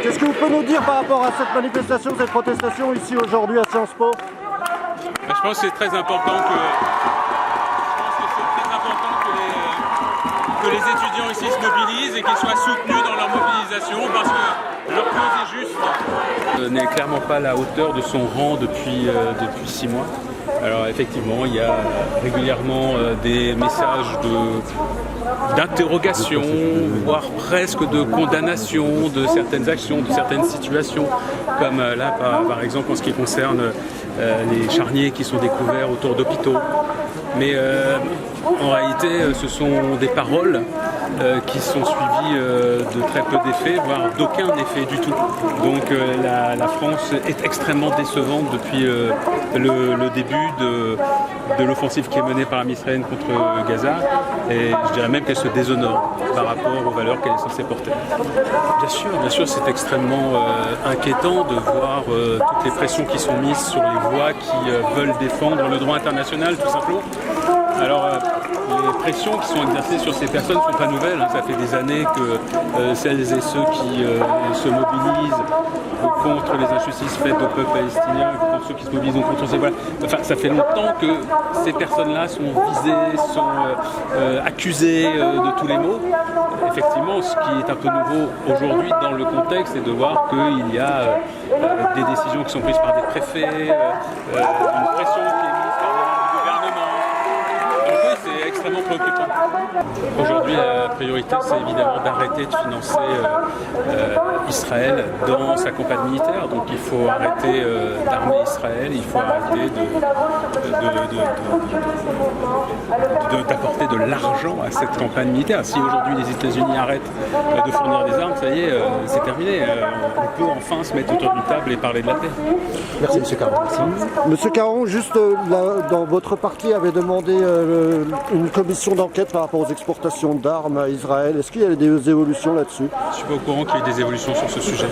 Qu'est-ce que vous pouvez nous dire par rapport à cette manifestation, cette protestation ici aujourd'hui à Sciences Po? Je pense que c'est très important que les étudiants ici se mobilisent et qu'ils soient soutenus dans leur mobilisation parce que leur cause est juste. N'est clairement pas à la hauteur de son rang depuis 6 mois. Alors effectivement, il y a régulièrement des messages d'interrogation, voire presque de condamnation de certaines actions, de certaines situations, comme là par exemple en ce qui concerne les charniers qui sont découverts autour d'hôpitaux. Mais en réalité, ce sont des paroles qui sont suivies de très peu d'effets, voire d'aucun effet du tout. Donc la France est extrêmement décevante depuis le début de l'offensive qui est menée par l'armée israélienne contre Gaza. Et je dirais même qu'elle se déshonore par rapport aux valeurs qu'elle est censée porter. Bien sûr, c'est extrêmement inquiétant de voir toutes les pressions qui sont mises sur les voix qui veulent défendre le droit international, tout simplement. Alors, les pressions qui sont exercées sur ces personnes ne sont pas nouvelles. Ça fait des années que celles et ceux qui se mobilisent contre les injustices faites au peuple palestinien, contre ceux qui se mobilisent contre ces... Voilà. Enfin, ça fait longtemps que ces personnes-là sont visées, sont accusées de tous les maux. Effectivement, ce qui est un peu nouveau aujourd'hui dans le contexte, c'est de voir qu'il y a des décisions qui sont prises par des préfets, une pression qui est mise par des gouvernements. Donc oui, c'est extrêmement préoccupant. Aujourd'hui, la priorité, c'est évidemment d'arrêter de financer Israël dans sa campagne militaire. Donc il faut arrêter d'armer Israël, il faut arrêter d'apporter de l'argent à cette campagne militaire. Si aujourd'hui les États-Unis arrêtent de fournir des armes, ça y est, c'est terminé. On peut enfin se mettre autour d'une table et parler de la paix. Merci M. Caron. Monsieur Caron, juste là, dans votre parti avait demandé une commission d'enquête par rapport aux exportations d'armes à Israël. Est-ce qu'il y a des évolutions là-dessus? Je ne suis pas au courant qu'il y ait des évolutions sur ce sujet.